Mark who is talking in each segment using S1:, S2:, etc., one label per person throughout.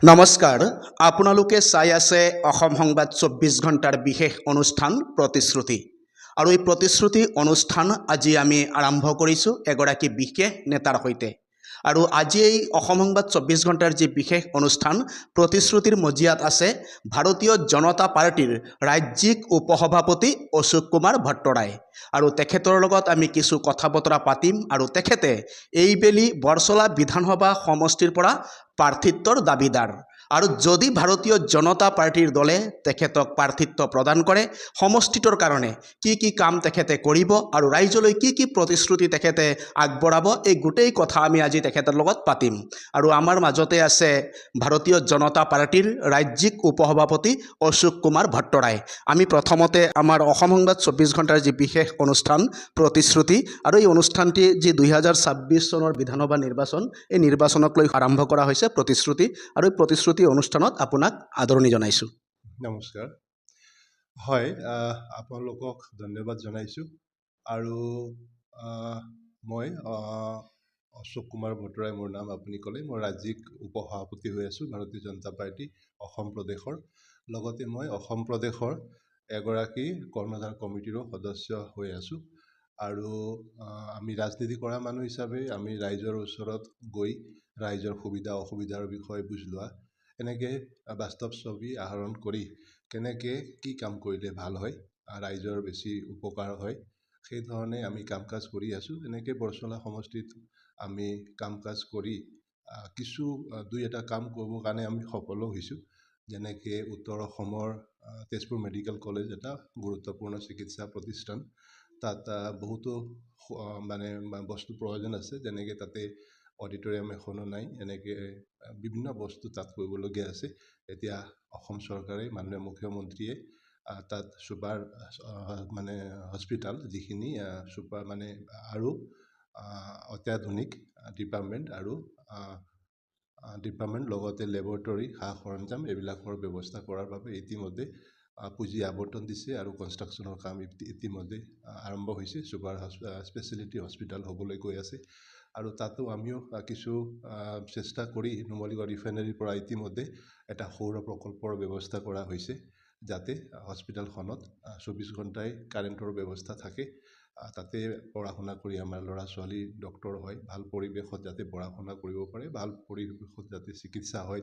S1: নমস্কাৰ, আপোনালোকে চাই আছে অসম সংবাদ ২৪ ঘণ্টাৰ বিশেষ অনুষ্ঠান প্ৰতিশ্ৰুতি। আৰু এই প্ৰতিশ্ৰুতি অনুষ্ঠান আজি আমি আৰম্ভ কৰিছোঁ এগৰাকী বিশেষ নেতাৰ সৈতে। আৰু আজি এই অসম সংবাদ ২৪ ঘণ্টাৰ যি বিশেষ অনুষ্ঠান প্ৰতিশ্ৰুতিৰ মজিয়াত আছে ভাৰতীয় জনতা পাৰ্টিৰ ৰাজ্যিক উপসভাপতি অশোক কুমাৰ ভট্টৰায়। আৰু তেখেতৰ লগত আমি কিছু কথা বতৰা পাতিম আৰু তেখেতে এইবেলি বৰছলা বিধানসভা সমষ্টিৰ পৰা প্ৰাৰ্থিত্বৰ দাবীদাৰ। আৰু যদি ভাৰতীয় জনতা পাৰ্টিৰ দলে তেখেতক প্ৰাৰ্থিত্ব প্ৰদান কৰে সমষ্টিটোৰ কাৰণে কি কাম তেখেতে কৰিব আৰু ৰাইজলৈ কি প্ৰতিশ্ৰুতি তেখেতে আগবঢ়াব, এই গোটেই কথা আমি আজি তেখেতৰ লগত পাতিম। আৰু আমাৰ মাজতে আছে ভাৰতীয় জনতা পাৰ্টিৰ ৰাজ্যিক উপসভাপতি অশোক কুমাৰ ভট্টৰায়। আমি প্ৰথমতে আমাৰ অসম সংবাদ ২৪ ঘণ্টাৰ যি বিশেষ অনুষ্ঠান প্ৰতিশ্ৰুতি আৰু এই অনুষ্ঠানটি যি ২০২৬ চনৰ বিধানসভা নিৰ্বাচন, এই নিৰ্বাচনক লৈ আৰম্ভ কৰা হৈছে প্ৰতিশ্ৰুতি, আৰু এই প্ৰতিশ্ৰুতি অনুষ্ঠানত আপোনাক আদৰণি জনাইছোঁ।
S2: নমস্কাৰ। হয়, আপোনালোকক ধন্যবাদ জনাইছোঁ। আৰু মই অশোক কুমাৰ ভট্টৰায় মোৰ নাম, আপুনি ক'লে। মই ৰাজ্যিক উপসভাপতি হৈ আছোঁ ভাৰতীয় জনতা পাৰ্টি অসম প্ৰদেশৰ। লগতে মই অসম প্ৰদেশৰ এগৰাকী কৰ্ণধাৰ কমিটিৰো সদস্য হৈ আছোঁ। আৰু আমি ৰাজনীতি কৰা মানুহ হিচাপে আমি ৰাইজৰ ওচৰত গৈ ৰাইজৰ সুবিধা অসুবিধাৰ বিষয়ে বুজ লোৱা, এনেকৈ বাস্তৱ ছবি আহৰণ কৰি কেনেকৈ কি কাম কৰিলে ভাল হয়, ৰাইজৰ বেছি উপকাৰ হয়, সেই ধৰণে আমি কাম কাজ কৰি আছোঁ। এনেকৈ বৰছলা সমষ্টিত আমি কাম কাজ কৰি কিছু দুই এটা কাম কৰিবৰ কাৰণে আমি সফলো হৈছোঁ। যেনেকৈ উত্তৰ অসমৰ তেজপুৰ মেডিকেল কলেজ এটা গুৰুত্বপূৰ্ণ চিকিৎসা প্ৰতিষ্ঠান, তাত বহুতো মানে বস্তু প্ৰয়োজন আছে। যেনেকৈ তাতে অডিটৰিয়াম এখনো নাই, এনেকৈ বিভিন্ন বস্তু তাত কৰিবলগীয়া আছে। এতিয়া অসম চৰকাৰে মাননীয় মুখ্যমন্ত্ৰীয়ে তাত ছুপাৰ মানে হস্পিটেল, যিখিনি ছুপাৰ মানে আৰু অত্যাধুনিক ডিপাৰ্টমেণ্ট লগতে লেবৰেটৰী সা সৰঞ্জাম এইবিলাকৰ ব্যৱস্থা কৰাৰ বাবে ইতিমধ্যে পুঁজি আবণ্টন দিছে আৰু কনষ্ট্ৰাকশ্যনৰ কাম ইতিমধ্যে আৰম্ভ হৈছে। ছুপাৰ স্পেচিয়েলিটি হস্পিটেল হ'বলৈ গৈ আছে। আৰু তাতো আমিও কিছু চেষ্টা কৰি নুমলীগড় ৰিফাইনেৰীৰ পৰা ইতিমধ্যে এটা সৌৰ প্ৰকল্পৰ ব্যৱস্থা কৰা হৈছে, যাতে হস্পিটেলখনত ২৪ ঘণ্টাই কাৰেণ্টৰ ব্যৱস্থা থাকে। তাতে পঢ়া শুনা কৰি আমাৰ ল'ৰা ছোৱালী ডক্তৰ হয়, ভাল পৰিৱেশত যাতে পঢ়া শুনা কৰিব পাৰে, ভাল পৰিৱেশত যাতে চিকিৎসা হয়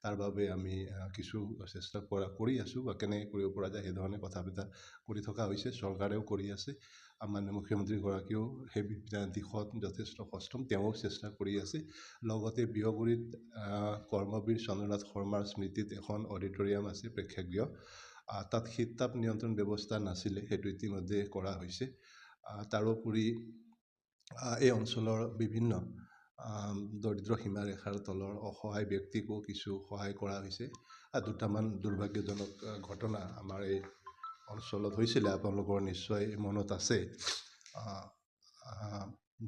S2: তাৰ বাবে আমি কিছু চেষ্টা কৰি আছোঁ, বা কেনেকৈ কৰিব পৰা যায় সেইধৰণে কথা বতৰা কৰি থকা হৈছে। চৰকাৰেও কৰি আছে, মাননীয় মুখ্যমন্ত্ৰীগৰাকীয়েও সেই দিশত যথেষ্ট সষ্টম, তেওঁও চেষ্টা কৰি আছে। লগতে বিহগুৰিত কৰ্মবীৰ চন্দ্ৰনাথ শৰ্মাৰ স্মৃতিত এখন অডিটৰিয়াম আছে, প্ৰেক্ষাগৃহ, তাত শীততাপ নিয়ন্ত্ৰণ ব্যৱস্থা নাছিলে, সেইটো ইতিমধ্যে কৰা হৈছে। তাৰোপৰি এই অঞ্চলৰ বিভিন্ন দৰিদ্ৰ সীমাৰেখাৰ তলৰ অসহায় ব্যক্তিকো কিছু সহায় কৰা হৈছে। দুটামান দুৰ্ভাগ্যজনক ঘটনা আমাৰ এই অঞ্চলত হৈছিলে, আপোনালোকৰ নিশ্চয় মনত আছে।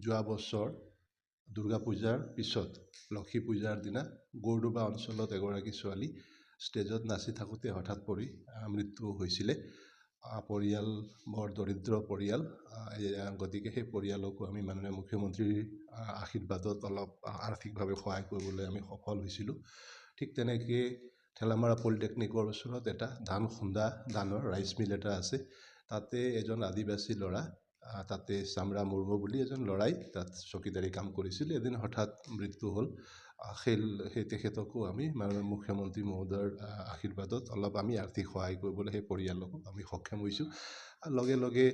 S2: যোৱা বছৰ দুৰ্গা পূজাৰ পিছত লক্ষী পূজাৰ দিনা গৌৰদুবা অঞ্চলত এগৰাকী ছোৱালী ষ্টেজত নাচি থাকোঁতে হঠাৎ পৰি মৃত্যু হৈছিলে। পৰিয়াল বৰ দৰিদ্ৰ পৰিয়াল, গতিকে সেই পৰিয়ালকো আমি মাননীয় মুখ্যমন্ত্ৰীৰ আশীৰ্বাদত অলপ আৰ্থিকভাৱে সহায় কৰিবলৈ আমি সফল হৈছিলোঁ। ঠিক তেনেকৈ ঠেলামাৰা পলিটেকনিকৰ ওচৰত এটা ধানৰ ৰাইচ মিল এটা আছে। তাতে এজন আদিবাসী ল'ৰা, তাতে চামৰা মুৰ্মু বুলি এজন ল'ৰাই তাত চকীদাৰী কাম কৰিছিল, এদিন হঠাৎ মৃত্যু হ'ল। সেই তেখেতকো আমি মাননীয় মুখ্যমন্ত্ৰী মহোদয়ৰ আশীৰ্বাদত অলপ আমি আৰ্থিক সহায় কৰিবলৈ সেই পৰিয়ালকো আমি সক্ষম হৈছোঁ। লগে লগে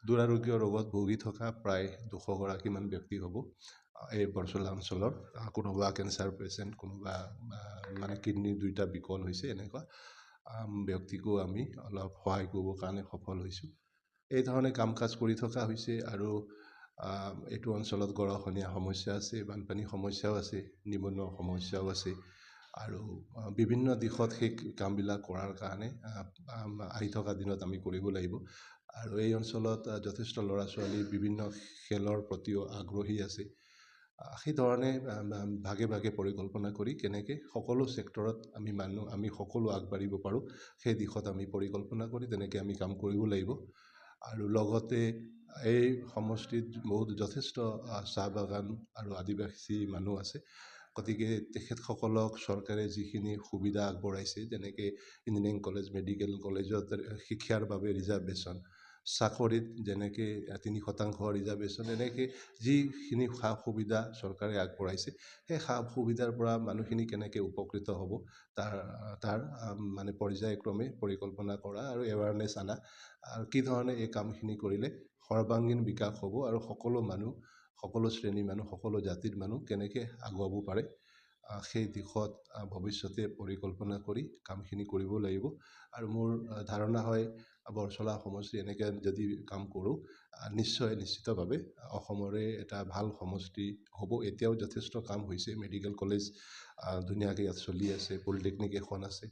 S2: দুৰাৰোগ্য ৰোগত ভুগি থকা প্ৰায় ২০০ গৰাকীমান ব্যক্তি হ'ব এই বৰছলা অঞ্চলৰ। কোনোবা কেঞ্চাৰ পেচেণ্ট, কোনোবা মানে কিডনী দুইটা বিকল হৈছে, এনেকুৱা ব্যক্তিকো আমি অলপ সহায় কৰিবৰ কাৰণে সফল হৈছোঁ। এই ধৰণে কাম কাজ কৰি থকা হৈছে। আৰু এইটো অঞ্চলত গৰাখহনীয়া সমস্যা আছে, বানপানী সমস্যাও আছে, নিবনুৱা সমস্যাও আছে। আৰু বিভিন্ন দিশত সেই কামবিলাক কৰাৰ কাৰণে আহি থকা দিনত আমি কৰিব লাগিব। আৰু এই অঞ্চলত যথেষ্ট ল'ৰা ছোৱালী বিভিন্ন খেলৰ প্ৰতিও আগ্ৰহী আছে। সেইধৰণে ভাগে ভাগে পৰিকল্পনা কৰি কেনেকৈ সকলো ছেক্টৰত আমি সকলো আগবাঢ়িব পাৰোঁ, সেই দিশত আমি পৰিকল্পনা কৰি তেনেকৈ আমি কাম কৰিব লাগিব। আৰু লগতে এই সমষ্টিত যথেষ্ট চাহ বাগান আৰু আদিবাসী মানুহ আছে, গতিকে তেখেতসকলক চৰকাৰে যিখিনি সুবিধা আগবঢ়াইছে, যেনেকৈ ইঞ্জিনিয়াৰিং কলেজ, মেডিকেল কলেজত শিক্ষাৰ বাবে ৰিজাৰ্ভেশ্যন, চাকৰিত যেনেকৈ 3% ৰিজাৰ্ভেশ্যন, এনেকৈ যিখিনি সা সুবিধা চৰকাৰে আগবঢ়াইছে, সেই সা সুবিধাৰ পৰা মানুহখিনি কেনেকৈ উপকৃত হ'ব তাৰ মানে পৰ্যায়ক্ৰমে পৰিকল্পনা কৰা আৰু এৱাৰনেছ আনা, আৰু কি ধৰণে এই কামখিনি কৰিলে সৰ্বাংগীন বিকাশ হ'ব আৰু সকলো মানুহ, সকলো শ্ৰেণীৰ মানুহ, সকলো জাতিৰ মানুহ কেনেকৈ আগুৱাব পাৰে, সেই দিশত ভৱিষ্যতে পৰিকল্পনা কৰি কামখিনি কৰিব লাগিব। আৰু মোৰ ধাৰণা হয় বৰচলা সমষ্টি এনেকৈ যদি কাম কৰোঁ, নিশ্চিতভাৱে অসমৰে এটা ভাল সমষ্টি হ'ব। এতিয়াও যথেষ্ট কাম হৈছে, মেডিকেল কলেজ ধুনীয়াকৈ ইয়াত চলি আছে, পলিটেকনিক এখন আছে,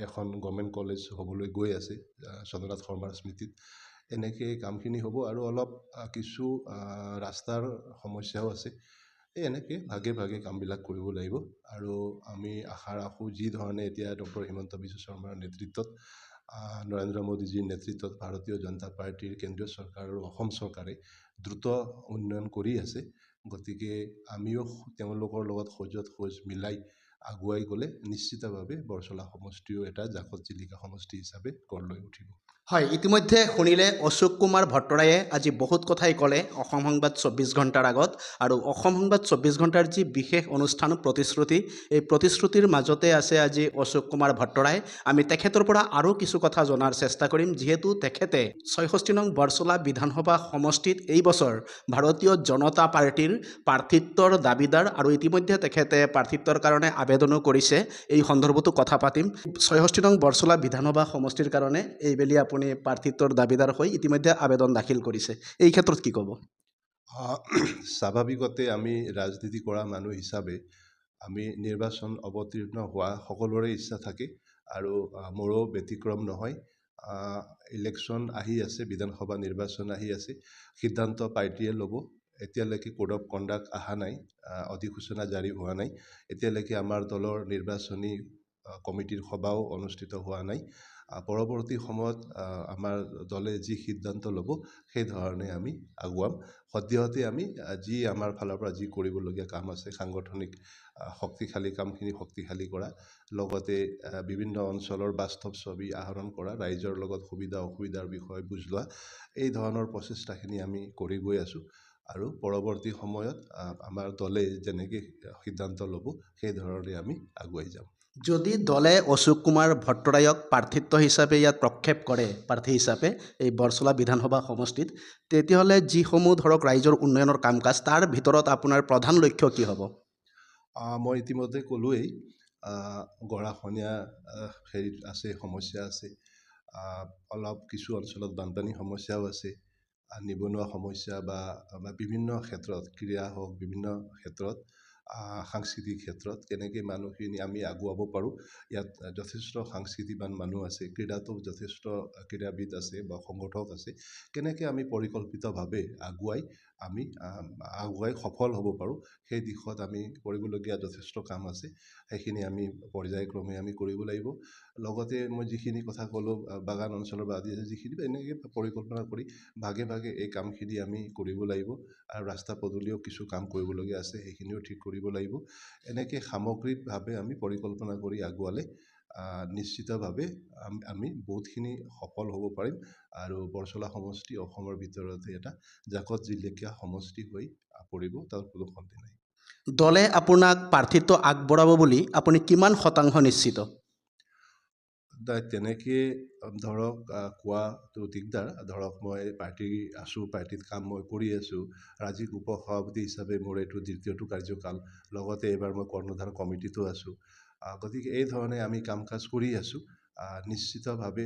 S2: এখন গভৰ্ণমেণ্ট কলেজ হ'বলৈ গৈ আছে চন্দ্ৰনাথ শৰ্মাৰ স্মৃতিত। এনেকৈ কামখিনি হ'ব। আৰু অলপ কিছু ৰাস্তাৰ সমস্যাও আছে, এনেকৈ ভাগে ভাগে কামবিলাক কৰিব লাগিব। আৰু আমি আশা ৰাখোঁ যি ধৰণে এতিয়া ডক্টৰ হিমন্ত বিশ্ব শৰ্মাৰ নেতৃত্বত, নৰেন্দ্ৰ মোদীজীৰ নেতৃত্বত ভাৰতীয় জনতা পাৰ্টীৰ কেন্দ্ৰীয় চৰকাৰ আৰু অসম চৰকাৰে দ্ৰুত উন্নয়ন কৰি আছে, গতিকে আমিও তেওঁলোকৰ লগত খোজ মিলাই আগুৱাই গ'লে নিশ্চিতভাৱে বৰচলা সমষ্টিও এটা জাকত জিলিকা সমষ্টি হিচাপে গঢ় লৈ উঠিব।
S1: হয়, ইতিমধ্যে শুনিলে অশোক কুমাৰ ভট্টৰায়ে আজি বহুত কথাই ক'লে অসম সংবাদ 24 ঘণ্টাৰ আগত। আৰু অসম সংবাদ 24 ঘণ্টাৰ যি বিশেষ অনুষ্ঠান প্ৰতিশ্ৰুতি, এই প্ৰতিশ্ৰুতিৰ মাজতে আছে আজি অশোক কুমাৰ ভট্টৰাই। আমি তেখেতৰ পৰা আৰু কিছু কথা জনাৰ চেষ্টা কৰিম, যিহেতু তেখেতে 66 নং বৰচলা বিধানসভা সমষ্টিত এই বছৰ ভাৰতীয় জনতা পাৰ্টীৰ প্ৰাৰ্থিত্বৰ দাবীদাৰ, আৰু ইতিমধ্যে তেখেতে প্ৰাৰ্থিত্বৰ কাৰণে আবেদনো কৰিছে। এই সন্দৰ্ভতো কথা পাতিম। 66 নং বৰচলা বিধানসভা সমষ্টিৰ কাৰণে এইবেলি আপুনি প্ৰাৰ্থিত্বৰ দাবীদাৰ হৈ ইতিমধ্যে আবেদন দাখিল কৰিছে, এই ক্ষেত্ৰত কি ক'ব?
S2: স্বাভাৱিকতে আমি ৰাজনীতি কৰা মানুহ হিচাপে আমি নিৰ্বাচন অৱতীৰ্ণ হোৱা সকলোৰে ইচ্ছা থাকে, আৰু মোৰো ব্যতিক্ৰম নহয়। ইলেকশ্যন আহি আছে, বিধানসভা নিৰ্বাচন আহি আছে, সিদ্ধান্ত পাৰ্টীয়ে ল'ব। এতিয়ালৈকে কোড অফ কণ্ডাক্ট অহা নাই, অধিসূচনা জাৰি হোৱা নাই, এতিয়ালৈকে আমাৰ দলৰ নিৰ্বাচনী কমিটিৰ সভাও অনুষ্ঠিত হোৱা নাই। পৰৱৰ্তী সময়ত আমাৰ দলে যি সিদ্ধান্ত ল'ব সেই ধৰণে আমি আগুৱাম। সদ্যহতে আমি যি আমাৰ ফালৰ পৰা যি কৰিবলগীয়া কাম আছে, সাংগঠনিক শক্তিশালী কামখিনি শক্তিশালী কৰা, লগতে বিভিন্ন অঞ্চলৰ বাস্তৱ ছবি আহৰণ কৰা, ৰাইজৰ লগত সুবিধা অসুবিধাৰ বিষয়ে বুজ লোৱা, এই ধৰণৰ প্ৰচেষ্টাখিনি আমি কৰি গৈ আছোঁ। আৰু পৰৱৰ্তী সময়ত আমাৰ দলে যেনেকৈ সিদ্ধান্ত ল'ব সেই ধৰণে আমি আগুৱাই যাম।
S1: যদি দলে অশোক কুমাৰ ভট্টৰায়ক প্ৰাৰ্থিত্ব হিচাপে ইয়াত প্ৰক্ষেপ কৰে, প্ৰাৰ্থী হিচাপে এই বৰচলা বিধানসভা সমষ্টিত, তেতিয়াহ'লে যিসমূহ ধৰক ৰাইজৰ উন্নয়নৰ কাম কাজ, তাৰ ভিতৰত আপোনাৰ প্ৰধান লক্ষ্য কি হ'ব?
S2: মই ইতিমধ্যে ক'লোৱেই, গৰাখহনীয়া হেৰিত আছে, সমস্যা আছে, অলপ কিছু অঞ্চলত বানপানী সমস্যাও আছে, নিবনুৱা সমস্যা বা বিভিন্ন ক্ষেত্ৰত, ক্ৰীড়া হওক, বিভিন্ন ক্ষেত্ৰত, সাংস্কৃতিক ক্ষেত্ৰত কেনেকৈ মানুহখিনি আমি আগুৱাব পাৰোঁ। ইয়াত যথেষ্ট সাংস্কৃতিবান মানুহ আছে, ক্ৰীড়াতো যথেষ্ট ক্ৰীড়াবিদ আছে বা সংগঠক আছে, কেনেকৈ আমি পৰিকল্পিতভাৱে আগুৱাই সফল হ'ব পাৰোঁ, সেই দিশত আমি কৰিবলগীয়া যথেষ্ট কাম আছে, সেইখিনি আমি পৰ্যায়ক্ৰমে আমি কৰিব লাগিব। লগতে মই যিখিনি কথা ক'লোঁ, বাগান অঞ্চলৰ বা আদি যিখিনি এনেকৈ পৰিকল্পনা কৰি ভাগে ভাগে এই কামখিনি আমি কৰিব লাগিব। আৰু ৰাস্তা পদূলিও কিছু কাম কৰিবলগীয়া আছে, সেইখিনিও ঠিক কৰিব লাগিব। এনেকৈ সামগ্ৰিকভাৱে আমি পৰিকল্পনা কৰি আগুৱালে নিশ্চিতভাৱে আমি বহুতখিনি সফল হ'ব পাৰিম। আৰু বৰচলা সমষ্টি অসমৰ ভিতৰতে এটা জাকত জিলিকা সমষ্টি হৈ পৰিব, তাৰ কোনো সন্দেহ নাই।
S1: দলে আপোনাক প্ৰাৰ্থিত্ব আগবঢ়াব বুলি আপুনি কিমান শতাংশ নিশ্চিত?
S2: তেনেকৈ ধৰক কোৱাটো দিগদাৰ। ধৰক মই পাৰ্টিত কাম মই কৰি আছোঁ, ৰাজ্যিক উপ সভাপতি হিচাপে মোৰ এইটো দ্বিতীয়টো কাৰ্যকাল, লগতে এইবাৰ মই কৰ্ণধাৰ কমিটিতো আছোঁ। গতিকে এই ধৰণে আমি কাম কাজ কৰি আছোঁ। নিশ্চিতভাৱে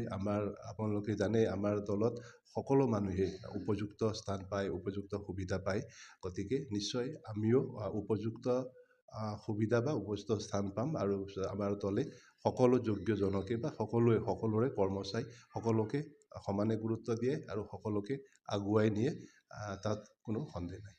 S2: আপোনালোকে জানে আমাৰ দলত সকলো মানুহে উপযুক্ত স্থান পায়, উপযুক্ত সুবিধা পায়, গতিকে নিশ্চয় আমিও উপযুক্ত সুবিধা বা উপযুক্ত স্থান পাম। আৰু আমাৰ দলে সকলো যোগ্যজনকে বা সকলোৰে কৰ্ম চাই সকলোকে সমানে গুৰুত্ব দিয়ে আৰু সকলোকে আগুৱাই নিয়ে, তাত কোনো সন্দেহ নাই।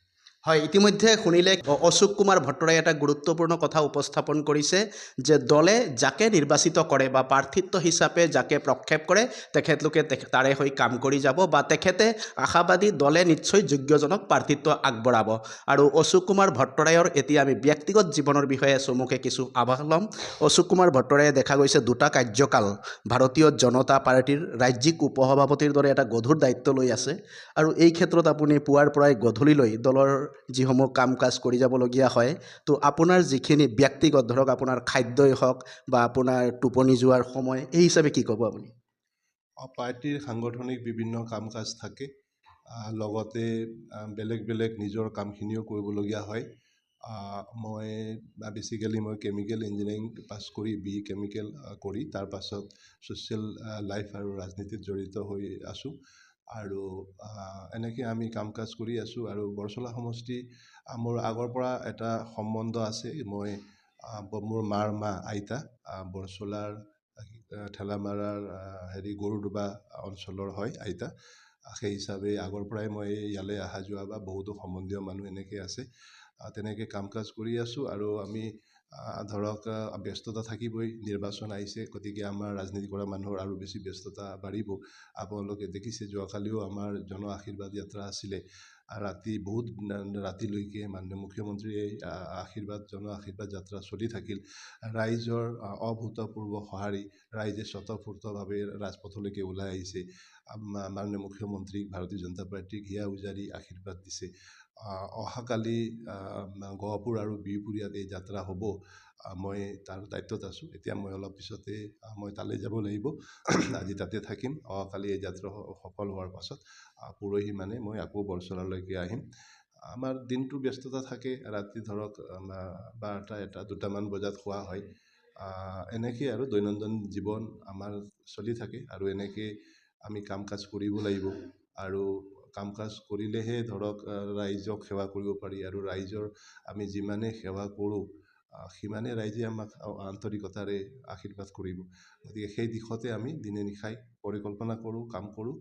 S1: হয়, ইতিমধ্যে শুনিলে অশোক কুমাৰ ভট্টৰায়ে এটা গুৰুত্বপূৰ্ণ কথা উপস্থাপন কৰিছে যে দলে যাকে নিৰ্বাচিত কৰে বা প্ৰাৰ্থিত্ব হিচাপে যাকে প্ৰক্ষেপ কৰে তেখেতলোকে তাৰে হৈ কাম কৰি যাব বা তেখেতে আশাবাদী দলে নিশ্চয় যোগ্যজনক প্ৰাৰ্থিত্ব আগবঢ়াব। আৰু অশোক কুমাৰ ভট্টৰায়ৰ এতিয়া আমি ব্যক্তিগত জীৱনৰ বিষয়ে চমুকে কিছু আভাস ল'ম। অশোক কুমাৰ ভট্টৰায়ে দেখা গৈছে 2টা কাৰ্যকাল ভাৰতীয় জনতা পাৰ্টীৰ ৰাজ্যিক উপসভাপতিৰ দৰে এটা গধুৰ দায়িত্ব লৈ আছে আৰু এই ক্ষেত্ৰত আপুনি পুৱাৰ পৰাই গধূলিলৈ দলৰ যিসমূহ কাম কাজ কৰি যাবলগীয়া হয়, তো আপোনাৰ যিখিনি ব্যক্তিগত ধৰক আপোনাৰ খাদ্যই হওক বা আপোনাৰ টোপনি যোৱাৰ সময়, এই হিচাপে কি ক'ব আপুনি?
S2: পাৰ্টীৰ সাংগঠনিক বিভিন্ন কাম কাজ থাকে, লগতে বেলেগ বেলেগ নিজৰ কামখিনিও কৰিবলগীয়া হয়। মই বেচিকেলি কেমিকেল ইঞ্জিনিয়াৰিং পাছ কৰি BE কেমিকেল কৰি তাৰ পাছত ছ'চিয়েল লাইফ আৰু ৰাজনীতিত জড়িত হৈ আছোঁ আৰু এনেকৈ আমি কাম কাজ কৰি আছোঁ। আৰু বৰচলা সমষ্টি মোৰ আগৰ পৰা এটা সম্বন্ধ আছে। মোৰ মাৰ মা আইতা বৰচলাৰ ঠেলামাৰাৰ গৰুডুবা অঞ্চলৰ হয় আইতা। সেই হিচাপে আগৰ পৰাই মই ইয়ালৈ অহা যোৱা বা বহুতো সম্বন্ধীয় মানুহ এনেকৈ আছে, তেনেকৈ কাম কাজ কৰি আছোঁ। আৰু আমি ধৰক ব্যস্ততা থাকিবই, নিৰ্বাচন আহিছে, গতিকে আমাৰ ৰাজনীতি কৰা মানুহৰ আৰু বেছি ব্যস্ততা বাঢ়িব। আপোনালোকে দেখিছে যোৱাকালিও আমাৰ জন আশীৰ্বাদ যাত্ৰা আছিলে, বহুত ৰাতিলৈকে মাননীয় মুখ্যমন্ত্ৰীয়ে জন আশীৰ্বাদ যাত্ৰা চলি থাকিল। ৰাইজৰ অভূতপূৰ্ব সঁহাৰি, ৰাইজে স্বতঃস্ফূৰ্তভাৱে ৰাজপথলৈকে ওলাই আহিছে, মাননীয় মুখ্যমন্ত্ৰীক ভাৰতীয় জনতা পাৰ্টীক হিয়া উজাৰি আশীৰ্বাদ দিছে। অহাকালি গহপুৰ আৰু বিহপুৰীয়াত এই যাত্ৰা হ'ব, মই তাৰ দায়িত্বত আছোঁ। এতিয়া মই অলপ পিছতে মই তালৈ যাব লাগিব, আজি তাতে থাকিম। অহাকালি এই যাত্ৰা সফল হোৱাৰ পাছত পৰহি মানে মই আকৌ বৰচলালৈকে আহিম। আমাৰ দিনটো ব্যস্ততা থাকে, ৰাতি ধৰক 12টা, 1টা, 2টামান বজাত খোৱা হয়। এনেকেই আৰু দৈনন্দিন জীৱন আমাৰ চলি থাকে আৰু এনেকৈ আমি কাম কাজ কৰিব লাগিব। আৰু কাম কাজ কৰিলেহে ধৰক ৰাইজক সেৱা কৰিব পাৰি, আৰু ৰাইজৰ আমি যিমানে সেৱা কৰোঁ সিমানে ৰাইজে আমাক আন্তৰিকতাৰে আশীৰ্বাদ কৰিব। গতিকে সেই দিশতে আমি দিনে নিশাই পৰিকল্পনা কৰোঁ, কাম কৰোঁ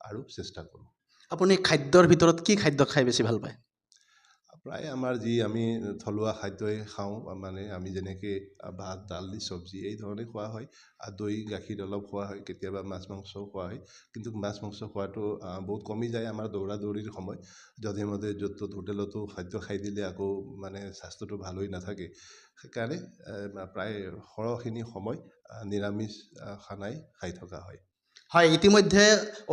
S2: আৰু চেষ্টা কৰোঁ।
S1: আপুনি খাদ্যৰ ভিতৰত কি খাদ্য খাই বেছি ভাল পায়?
S2: প্ৰায় আমাৰ আমি থলুৱা খাদ্যই খাওঁ, মানে আমি যেনেকৈ ভাত, দালি, চব্জি এই ধৰণে খোৱা হয়। দৈ গাখীৰ অলপ খোৱা হয়, কেতিয়াবা মাছ মাংসও খোৱা হয়। কিন্তু মাছ মাংস খোৱাটো বহুত কমি যায় আমাৰ দৌৰা দৌৰিৰ সময়। যধে মধে য'ত ত'ত হোটেলতো খাদ্য খাই দিলে আকৌ মানে স্বাস্থ্যটো ভাল হৈ নাথাকে। সেইকাৰণে প্ৰায় সৰহখিনি সময় নিৰামিষ খানাই খাই থকা হয়।
S1: হয়, ইতিমধ্যে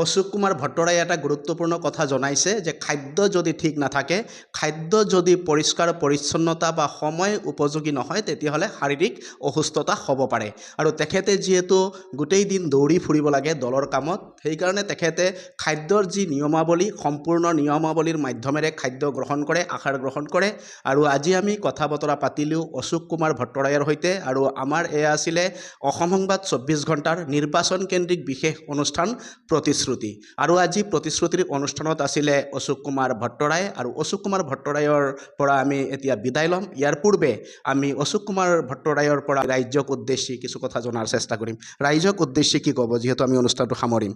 S1: অশোক কুমাৰ ভট্টৰায়ে এটা গুৰুত্বপূৰ্ণ কথা জনাইছে যে খাদ্য যদি ঠিক নাথাকে, খাদ্য যদি পৰিষ্কাৰ পৰিচ্ছন্নতা বা সময় উপযোগী নহয়, তেতিয়াহ'লে শাৰীৰিক অসুস্থতা হ'ব পাৰে। আৰু তেখেতে যিহেতু গোটেই দিন দৌৰি ফুৰিব লাগে দলৰ কামত, সেইকাৰণে তেখেতে খাদ্যৰ যি নিয়মাৱলী, সম্পূৰ্ণ নিয়মাৱলীৰ মাধ্যমেৰে খাদ্য গ্ৰহণ কৰে, আহাৰ গ্ৰহণ কৰে। আৰু আজি আমি কথা বতৰা পাতিলোঁ অশোক কুমাৰ ভট্টৰায়ৰ সৈতে, আৰু আমাৰ এয়া আছিলে অসম সংবাদ 24 ঘণ্টাৰ নিৰ্বাচন কেন্দ্ৰিক বিশেষ অনুষ্ঠান প্ৰতিশ্ৰুতি। আৰু আজি প্ৰতিশ্ৰুতিৰ অনুষ্ঠানত আছিলে অশোক কুমাৰ ভট্টৰায়, আৰু অশোক কুমাৰ ভট্টৰায়ৰ পৰা আমি এতিয়া বিদায় ল'ম। ইয়াৰ পূৰ্বে আমি অশোক কুমাৰ ভট্টৰায়ৰ পৰা ৰাইজক উদ্দেশ্যি কিছু কথা জনাৰ চেষ্টা কৰিম। ৰাইজক উদ্দেশ্যি কি ক'ব, যিহেতু আমি অনুষ্ঠানটো সামৰিম?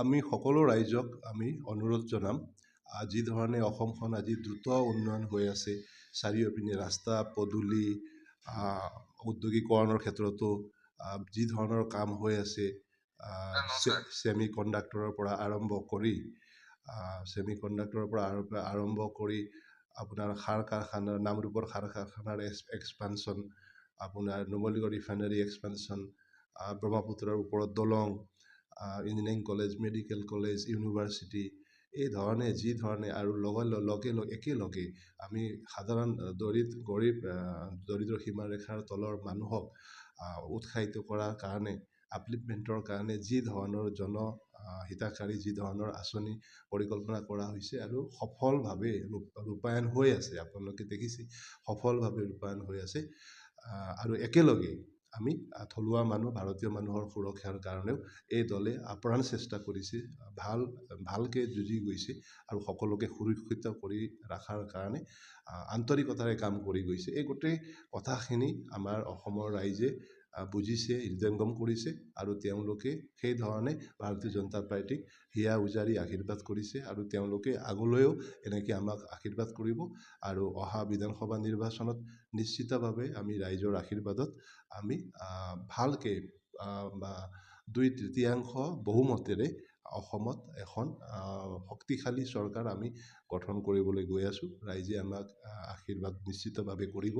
S2: আমি সকলো ৰাইজক আমি অনুৰোধ জনাম, যি ধৰণে অসমখন আজি দ্ৰুত উন্নয়ন হৈ আছে, চাৰিওপিনে ৰাস্তা পদূলি, ঔদ্যোগিকৰণৰ ক্ষেত্ৰতো যি ধৰণৰ কাম হৈ আছে, ছেমি কণ্ডাক্টৰৰ পৰা আৰম্ভ কৰি আপোনাৰ সাৰ কাৰখানাৰ, নামৰূপৰ সাৰ কাৰখানাৰ এক্সপানশ্যন, আপোনাৰ নুমলীগড় ৰিফাইনাৰী এক্সপানশ্যন, ব্ৰহ্মপুত্ৰৰ ওপৰত দলং, engineering college, medical college, university, এই ধৰণে যি ধৰণে আৰু একেলগে আমি সাধাৰণ দৰিদ্ৰ সীমাৰেখাৰ তলৰ মানুহক উৎসাহিত কৰাৰ কাৰণে, আপলিফমেণ্টৰ কাৰণে যি ধৰণৰ হিতাকাৰী যি ধৰণৰ আঁচনি পৰিকল্পনা কৰা হৈছে আৰু সফলভাৱে ৰূপায়ণ হৈ আছে, আপোনালোকে দেখিছে সফলভাৱে ৰূপায়ণ হৈ আছে। আৰু একেলগে আমি থলুৱা মানুহ, ভাৰতীয় মানুহৰ সুৰক্ষাৰ কাৰণেও এই দলে আপ্ৰাণ চেষ্টা কৰিছে, ভালকৈ যুঁজি গৈছে আৰু সকলোকে সুৰক্ষিত কৰি ৰখাৰ কাৰণে আন্তৰিকতাৰে কাম কৰি গৈছে। এই গোটেই কথাখিনি আমাৰ অসমৰ ৰাইজে বুজিছে, হৃদয়ংগম কৰিছে আৰু তেওঁলোকে সেই ধৰণে ভাৰতীয় জনতা পাৰ্টীক হিয়া উজাৰি আশীৰ্বাদ কৰিছে আৰু তেওঁলোকে আগলৈও এনেকৈ আমাক আশীৰ্বাদ কৰিব আৰু অহা বিধানসভা নিৰ্বাচনত নিশ্চিতভাৱে আমি ৰাইজৰ আশীৰ্বাদত আমি ভালকৈ 2/3 বহুমতেৰে অসমত এখন শক্তিশালী চৰকাৰ আমি গঠন কৰিবলৈ গৈ আছোঁ। ৰাইজে আমাক আশীৰ্বাদ নিশ্চিতভাৱে কৰিব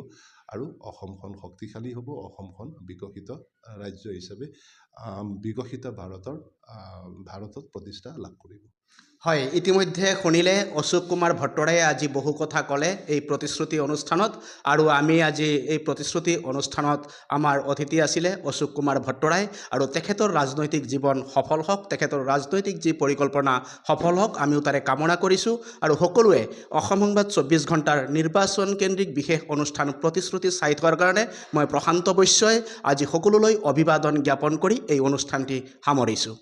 S2: আৰু অসমখন শক্তিশালী হ'ব, অসমখন বিকশিত ৰাজ্য হিচাপে বিকশিত ভাৰতত প্ৰতিষ্ঠা লাভ কৰিব।
S1: হয়, ইতিমধ্যে শুনিলে অশোক কুমাৰ ভট্টৰায়ে আজি বহু কথা ক'লে এই প্ৰতিশ্ৰুতি অনুষ্ঠানত আৰু আমি আজি এই প্ৰতিশ্ৰুতি অনুষ্ঠানত আমাৰ অতিথি আছিলে অশোক কুমাৰ ভট্টৰাই আৰু তেখেতৰ ৰাজনৈতিক জীৱন সফল হওক, তেখেতৰ ৰাজনৈতিক যি পৰিকল্পনা সফল হওক আমিও তাৰে কামনা কৰিছোঁ আৰু সকলোৱে অসম সংবাদ 24 ঘণ্টাৰ নিৰ্বাচন কেন্দ্ৰিক বিশেষ অনুষ্ঠান প্ৰতিশ্ৰুতি চাই থোৱাৰ কাৰণে মই প্ৰশান্ত বৈশ্যই আজি সকলোলৈ অভিবাদন জ্ঞাপন কৰি এই অনুষ্ঠানটি সামৰিছোঁ।